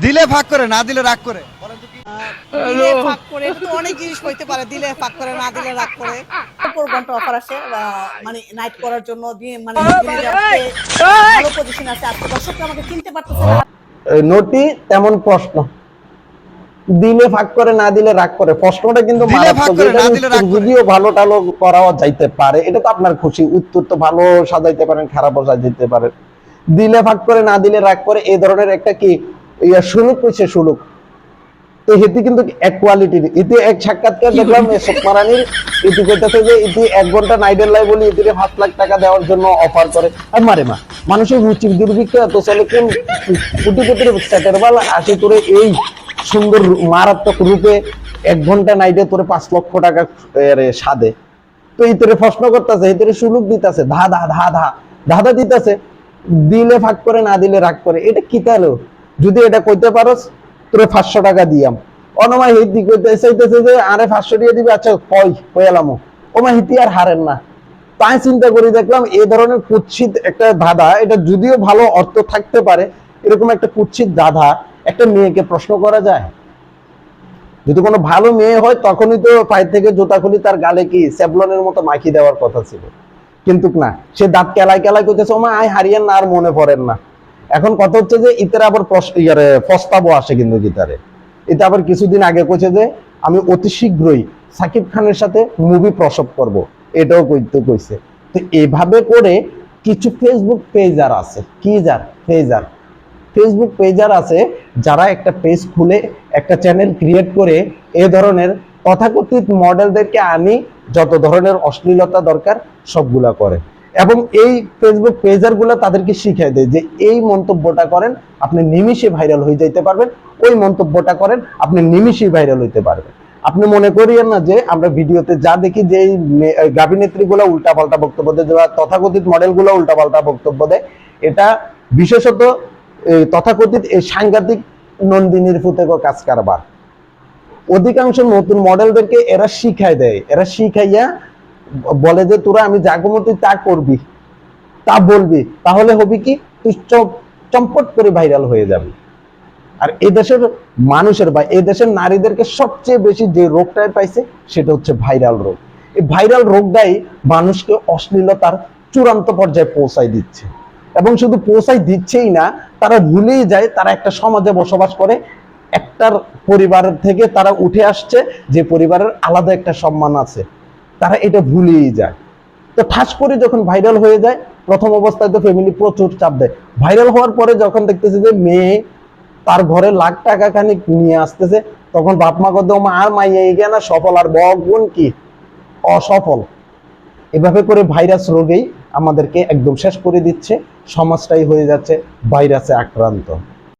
দিলে ভাগ করে, না দিলে রাগ করে। বলেন তো কি? দিলে ফাঁক করে, এটা তো অনেক জিনিস হইতে পারে। দিলে ফাঁক করে, না দিলে রাগ করে। 4 ঘন্টা অফার আসে মানে নাইট করার জন্য, দিয়ে মানে দিনে যাচ্ছে ভালো পজিশন আছে। আজকে দর্শকরা আমাকে চিনতে পারতেছে না। নোটি তেমন প্রশ্ন, দিলে ভাগ করে না দিলে রাগ করে, প্রশ্নটা কিন্তু দিলে ভাগ মারাত্মক। করে, এটা না দিলে রাগ করে। যদিও ভালো টালো করাও যাইতে পারে, এটা তো আপনার খুশি, উত্তর তো ভালো সাজাইতে পারেন, খারাপও সাজাইতে পারেন। দিলে ভাগ করে না দিলে রাগ করে, এই ধরনের একটা কি সুলুক কইছে, সুলুক। তো এটি কিন্তু এক কোয়ালিটির। ইতি এক সাক্ষাৎকার দেখলাম সুকমারানির, ইতি কইতাছে যে ইতি 1 ঘন্টা নাইটের লাই বলি ইতিরে 5 লাখ টাকা দেওয়ার জন্য অফার করে। আর মারে মা, মানুষের রুচির দুর্ভিক্ষ এত চলে, কোন কোটিপতির সেটের বালা আসে তোরে এই সুন্দর মারাত্মক রূপে 1 ঘন্টা নাইটে তোরে 5 লক্ষ টাকা সাদে। তো ইতরে প্রশ্ন করতেছে, ইতরে সুলুক দিতেছে, ধা ধা ধা ধা ধাঁধা দিতেছে, দিলে ভাগ করে না দিলে রাগ করে। এটা কি তাহলে? যদি এটা কইতে পারোস তোরে 500 টাকা দিয়াম। অনমাই হিতি কইতে চাইতেছে যে আরে 500 দিয়ে দিবি, আচ্ছা কই কইলামো। ওমা হিতি আর হারেন না। তাই চিন্তা করি দেখলাম এই ধরনের কুৎসিত একটা ধাঁধা, এটা যদিও ভালো অর্থ থাকতে পারে, এরকম একটা কুৎসিত ধাঁধা একটা মেয়েকে প্রশ্ন করা যায়? যদি কোনো ভালো মেয়ে হয় তখনই তো পায়ের থেকে জুতা খুলি তার গালে কি স্যাভলনের মতো মাখি দেওয়ার কথা ছিল, কিন্তু না, সে দাঁত কেলাই কেলাই করতেছে, ওমা আয় হারিয়েন না, আর মনে পড়েন না। এখন কথা হচ্ছে যে ইতারে আবার প্রস্তাবও আসে কিন্তু গীতারে। এটা আবার কিছুদিন আগে কইছে যে আমি অতি শীঘ্রই সাকিব খানের সাথে মুভি প্রসব করব, এটাও কইছে। তো এভাবে করে কিছু ফেসবুক পেজার আছে, কি যার পেজার, ফেসবুক পেজার আছে যারা একটা পেজ খুলে একটা চ্যানেল ক্রিয়েট করে এ ধরনের তথাকথিত মডেলদেরকে আনি, যত ধরনের অশ্লীলতা দরকার সবগুলা করে। এবং এই ফেসবুক পেজার গুলো তাদেরকে শিখিয়ে দেয় যে এই মন্তব্যটা করেন আপনি নিমিষে ভাইরাল হয়ে যাইতে পারবেন, ওই মন্তব্যটা করেন আপনি নিমিষেই ভাইরাল হইতে পারবেন। আপনি মনে করিয়েন না যে আমরা ভিডিওতে যা দেখি যে এই গাভিনেত্রী গুলো উল্টাপাল্টা বক্তব্য দেয়, তথাকথিত মডেল গুলো উল্টাপাল্টা বক্তব্য দেয়, এটা বিশেষত তথাকথিত এই সাংঘাতিক নন্দিনীর ফুতেক কাজ কারবার। অধিকাংশ নতুন মডেলদেরকে এরা শিখাই দেয়, এরা শিখাইয়া বলে যে তোরা আমি যা কমো তুই তা করবি, তা বলবি, তাহলে হবে কি তুই চম্পট করে ভাইরাল হয়ে যাবি। আর এই দেশের মানুষের বা এই দেশের নারীদেরকে সবচেয়ে বেশি যে রোগটাই পাইছে সেটা হচ্ছে ভাইরাল রোগ। এই ভাইরাল রোগটাই মানুষকে অশ্লীলতার চূড়ান্ত পর্যায়ে পৌঁছায় দিচ্ছে। এবং শুধু পৌঁছাই দিচ্ছেই না, তারা ভুলেই যায় তারা একটা সমাজে বসবাস করে, একটার পরিবারের থেকে তারা উঠে আসছে, যে পরিবারের আলাদা একটা সম্মান আছে, তারা এটা ভুলেই যায়। তো ঠাস করে যখন ভাইরাল হয়ে যায়, প্রথম অবস্থায় তো ফ্যামিলি প্রচুর চাপ দেয়। ভাইরাল হওয়ার পরে যখন দেখতেছে যে মেয়ে তার ঘরে লাখ টাকা খানিক নিয়ে আসতেছে, তখন বাপ মা কত আর মাইয়া এগিয়ে না সফল, আর বগুন কি অসফল। এভাবে করে ভাইরাস রোগেই আমাদেরকে একদম শেষ করে দিচ্ছে, সমাজটাই হয়ে যাচ্ছে ভাইরাসে আক্রান্ত।